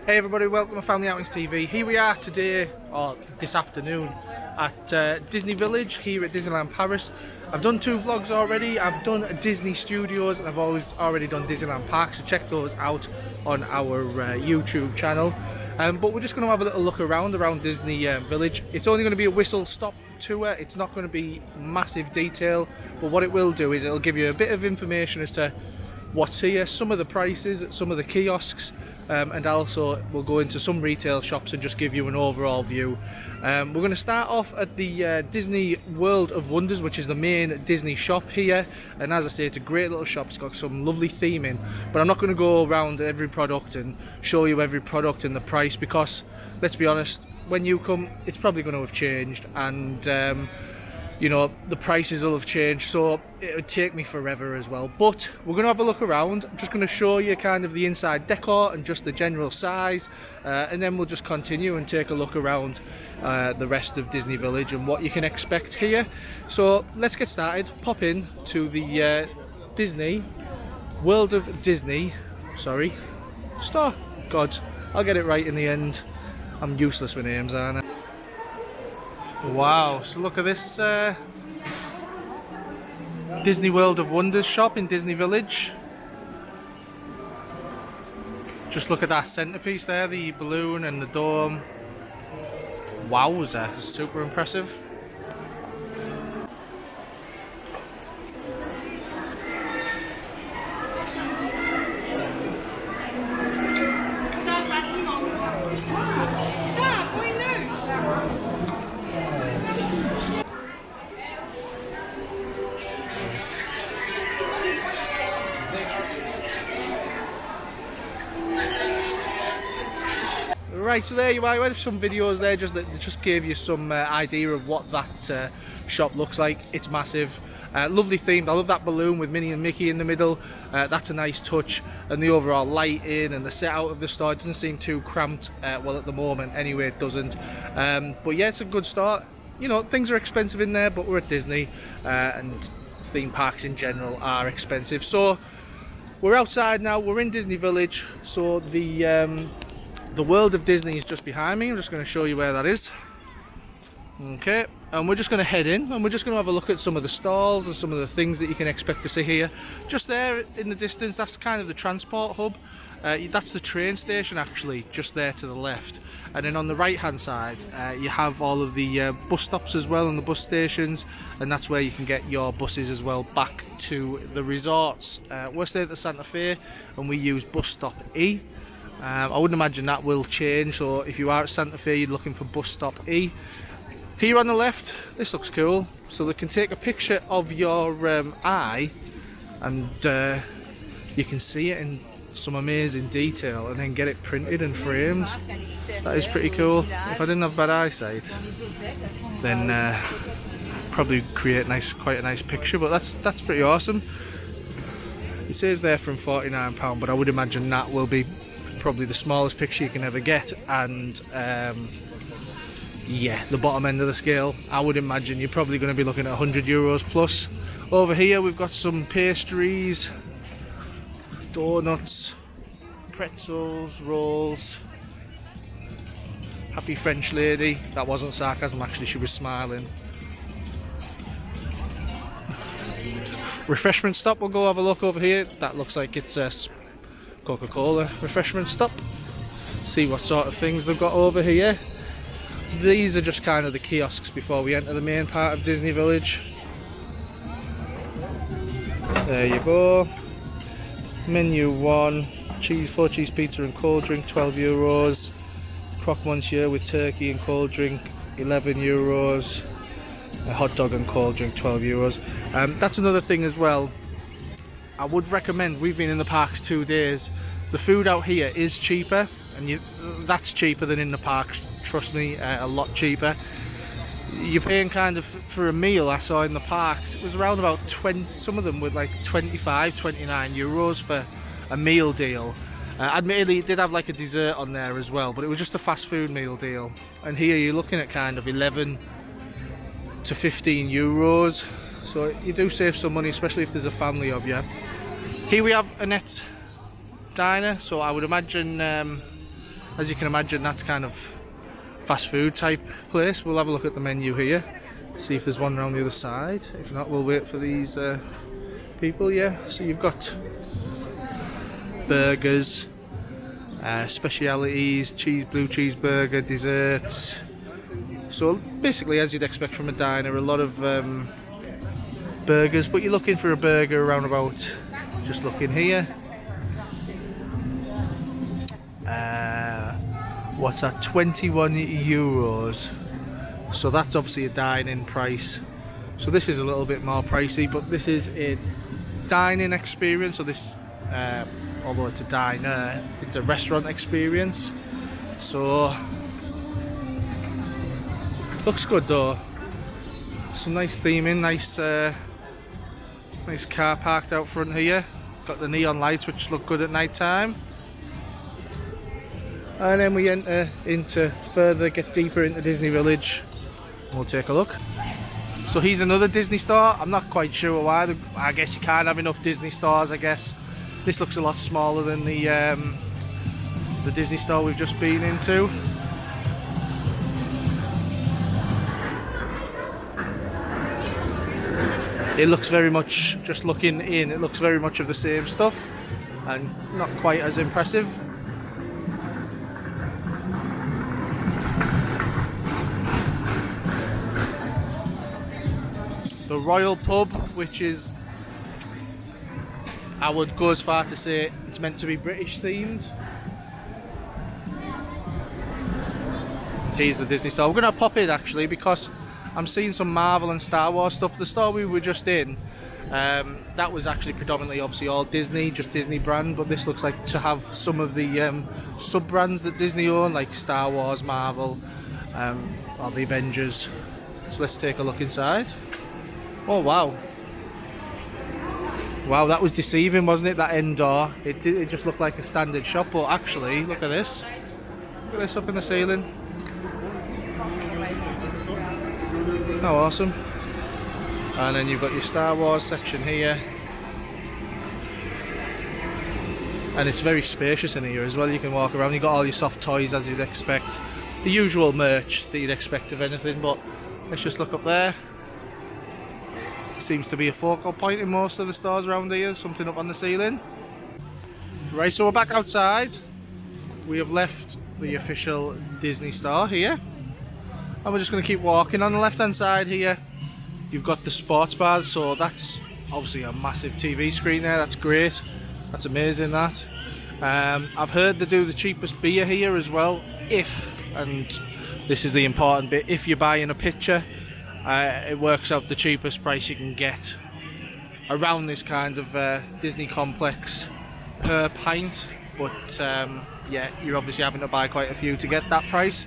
Hey everybody, welcome to Family Outings TV. Here we are today, or this afternoon, at Disney Village here at Disneyland Paris. I've done 2 vlogs already. I've done Disney Studios and I've already done Disneyland Park, so check those out on our YouTube channel. But we're just going to have a little look around Disney Village. It's only going to be a whistle stop tour. It's not going to be massive detail, but what it will do is it'll give you a bit of information as to what's here, some of the prices, some of the kiosks, and also we'll go into some retail shops and just give you an overall view. We're going to start off at the Disney World of Wonders, which is the main Disney shop here, and as I say, it's a great little shop. It's got some lovely theming, but I'm not going to go around every product and show you every product and the price, because let's be honest, when you come it's probably going to have changed, and you know, the prices will have changed, so it would take me forever as well. But we're going to have a look around. I'm just going to show you kind of the inside decor and just the general size, and then we'll just continue and take a look around the rest of Disney Village and what you can expect here. So let's get started. Pop in to the Disney World of Disney, sorry, store. God, I'll get it right in the end. I'm useless with names, aren't I? Wow, so look at this Disney World of Wonders shop in Disney Village. Just look at that centerpiece there, the balloon and the dome. Wowza, super impressive. Right, so there you are. I have some videos there that just gave you some idea of what that shop looks like. It's massive, lovely themed. I love that balloon with Minnie and Mickey in the middle. That's a nice touch, and the overall lighting and the set out of the store, it doesn't seem too cramped. Well, at the moment anyway, it doesn't. But yeah, it's a good start. You know, things are expensive in there, but we're at Disney, and theme parks in general are expensive. So we're outside now. We're in Disney Village. So the World of Disney is just behind me. I'm just going to show you where that is. Okay, and we're just going to head in and we're just going to have a look at some of the stalls and some of the things that you can expect to see here. Just there in the distance, that's kind of the transport hub. That's the train station actually, just there to the left. And then on the right hand side, you have all of the bus stops as well and the bus stations, and that's where you can get your buses as well back to the resorts. We're staying at the Santa Fe and we use bus stop E. I wouldn't imagine that will change, so if you are at Santa Fe you're looking for bus stop E. Here on the left, this looks cool, so they can take a picture of your eye and you can see it in some amazing detail and then get it printed and framed. That is pretty cool. If I didn't have bad eyesight, then probably create quite a nice picture, but that's pretty awesome. It says there from £49, but I would imagine that will be probably the smallest picture you can ever get, and yeah, the bottom end of the scale. I would imagine you're probably going to be looking at €100 plus. Over here we've got some pastries, donuts, pretzels, rolls. Happy French lady. That wasn't sarcasm, actually, she was smiling. Refreshment stop, we'll go have a look over here. That looks like it's a Coca-Cola refreshment stop. See what sort of things they've got over here. These are just kind of the kiosks before we enter the main part of Disney Village. There you go. Menu 1, 4 cheese pizza and cold drink, €12. Croque monsieur with turkey and cold drink, €11. A hot dog and cold drink, €12. That's another thing as well. I would recommend, we've been in the parks 2 days, the food out here is cheaper, and that's cheaper than in the parks, trust me, a lot cheaper. You're paying kind of for a meal. I saw in the parks it was around about 20, some of them with like 25, €29 for a meal deal. Admittedly it did have like a dessert on there as well, but it was just a fast food meal deal, and here you're looking at kind of 11 to 15 euros, so you do save some money, especially if there's a family of you. Here we have Annette's Diner, so I would imagine as you can imagine, that's kind of fast food type place. We'll have a look at the menu here, see if there's one around the other side. If not, we'll wait for these people. Yeah, so you've got burgers, specialities, blue cheeseburger, desserts. So basically, as you'd expect from a diner, a lot of burgers, but you're looking for a burger around about, just looking here, what's that, 21 euros. So that's obviously a dine-in price. So this is a little bit more pricey, but this is a dine-in experience. So this, although it's a diner, it's a restaurant experience. So looks good though. Some nice theming, nice car parked out front here. Got the neon lights which look good at night time. And then we enter into get deeper into Disney Village. We'll take a look. So here's another Disney store. I'm not quite sure why. I guess you can't have enough Disney stores, I guess. This looks a lot smaller than the Disney store we've just been into. It looks very much, just looking in, it looks very much of the same stuff and not quite as impressive. The Royal Pub, which is, I would go as far to say it's meant to be British themed. Here's the Disney store. We're going to pop in actually because I'm seeing some Marvel and Star Wars stuff. The store we were just in, that was actually predominantly obviously all Disney, just Disney brand, but this looks like to have some of the sub-brands that Disney own, like Star Wars, Marvel, or the Avengers. So let's take a look inside. Oh wow. Wow, that was deceiving, wasn't it, that end door? It just looked like a standard shop, but actually, look at this. Look at this up in the ceiling. How awesome. And then you've got your Star Wars section here. And it's very spacious in here as well. You can walk around, you've got all your soft toys as you'd expect. The usual merch that you'd expect of anything, but let's just look up there. Seems to be a focal point in most of the stores around here, something up on the ceiling. Right, so we're back outside. We have left the official Disney store here. And we're just going to keep walking. On the left hand side here, you've got the sports bar, so that's obviously a massive TV screen there. That's great, that's amazing that. I've heard they do the cheapest beer here as well, and this is the important bit, if you're buying a pitcher, it works out the cheapest price you can get around this kind of Disney complex per pint, but yeah, you're obviously having to buy quite a few to get that price.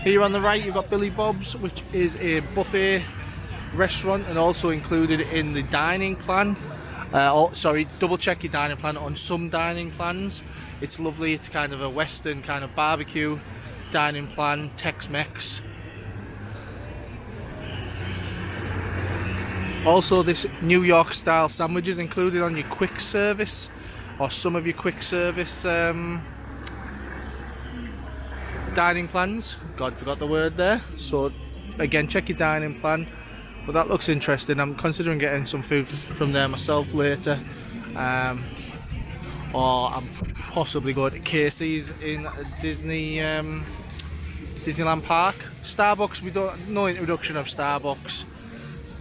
Here on the right you've got Billy Bob's, which is a buffet restaurant and also included in the dining plan. Double check your dining plan on some dining plans. It's lovely, it's kind of a western kind of barbecue dining plan, Tex-Mex. Also this New York style sandwiches included on your quick service, or some of your quick service dining plans. God, forgot the word there. So again, check your dining plan. But that looks interesting. I'm considering getting some food from there myself later, or I'm possibly going to Casey's in Disney Disneyland Park. Starbucks, we don't, no introduction of Starbucks.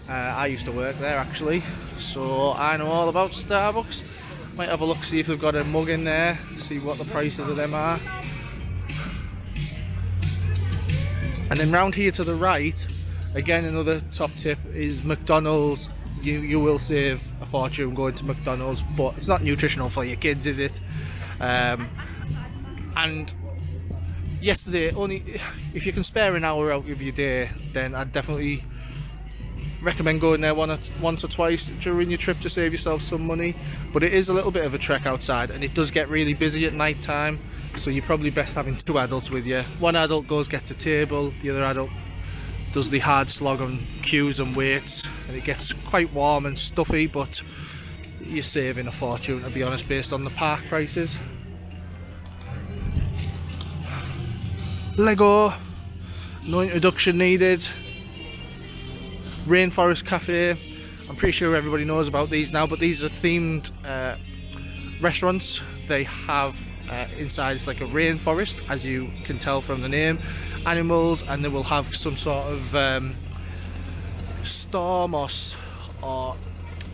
I used to work there actually, so I know all about Starbucks. Might have a look, see if they've got a mug in there, see what the prices of them are. And then round here to the right, again another top tip is McDonald's. You will save a fortune going to McDonald's, but it's not nutritional for your kids, is it? And yesterday, only if you can spare an hour out of your day, then I'd definitely recommend going there once or twice during your trip to save yourself some money. But it is a little bit of a trek outside, and it does get really busy at night time, so you're probably best having two adults with you. One adult gets a table, the other adult does the hard slog on queues and waits, and it gets quite warm and stuffy, but you're saving a fortune, to be honest, based on the park prices. Lego, no introduction needed. Rainforest Cafe, I'm pretty sure everybody knows about these now, but these are themed restaurants. They have inside, it's like a rainforest, as you can tell from the name, animals, and they will have some sort of storm or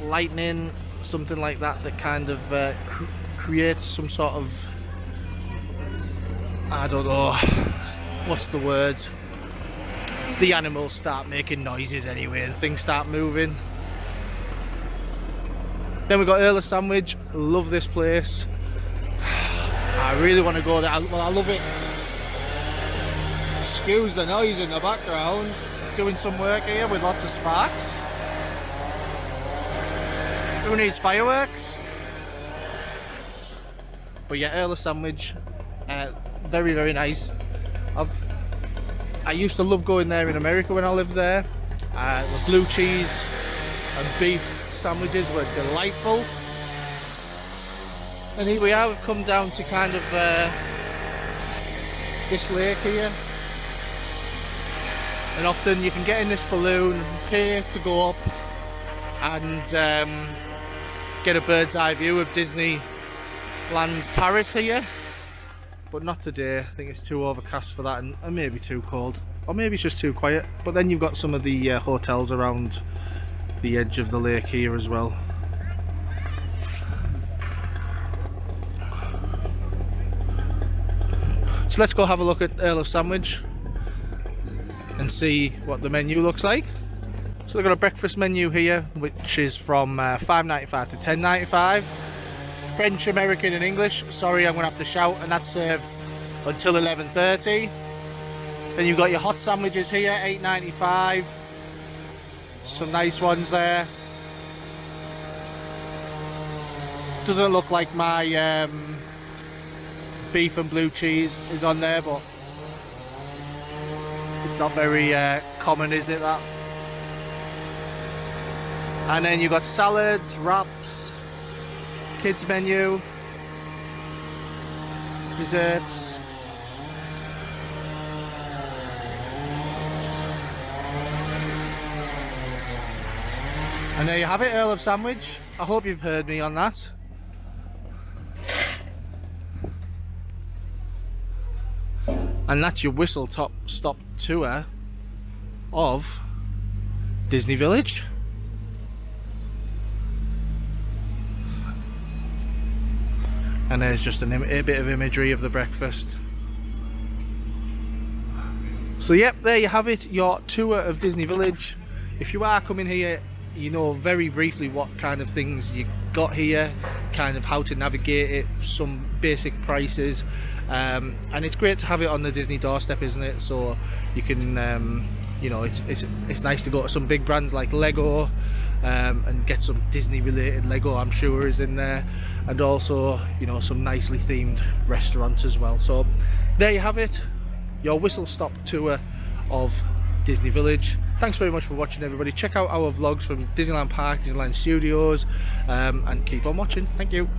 lightning, something like that, that kind of creates some sort of, I don't know, what's the word? The animals start making noises anyway and things start moving. Then we got Earl of Sandwich. Love this place. I really want to go there. Well, I love it. Excuse the noise in the background. Doing some work here with lots of sparks. Who needs fireworks? But yeah, Earl of Sandwich, very, very nice. I used to love going there in America when I lived there. The blue cheese and beef sandwiches were delightful. And here we are, we've come down to kind of this lake here. And often you can get in this balloon, pay to go up and get a bird's eye view of Disneyland Paris here. But not today. I think it's too overcast for that, and maybe too cold, or maybe it's just too quiet. But then you've got some of the hotels around the edge of the lake here as well. So let's go have a look at Earl of Sandwich and see what the menu looks like. So they've got a breakfast menu here, which is from $5.95 to $10.95. French, American and English. Sorry, I'm going to have to shout. And that's served until 11:30. Then you've got your hot sandwiches here, $8.95. Some nice ones there. Doesn't look like my beef and blue cheese is on there, but it's not very common, is it, that? And then you've got salads, wraps, kids menu, desserts. And there you have it, Earl of Sandwich. I hope you've heard me on that. And that's your whistle stop tour of Disney Village. And there's just a bit of imagery of the breakfast. So yep, there you have it, your tour of Disney Village. If you are coming here, you know very briefly what kind of things you got here, kind of how to navigate it, some basic prices, and it's great to have it on the Disney doorstep, isn't it? So you can you know, it's nice to go to some big brands like Lego and get some Disney related Lego, I'm sure, is in there, and also, you know, some nicely themed restaurants as well. So there you have it, your whistle stop tour of Disney Village. Thanks very much for watching, everybody. Check out our vlogs from Disneyland Park, Disneyland Studios, and keep on watching. Thank you.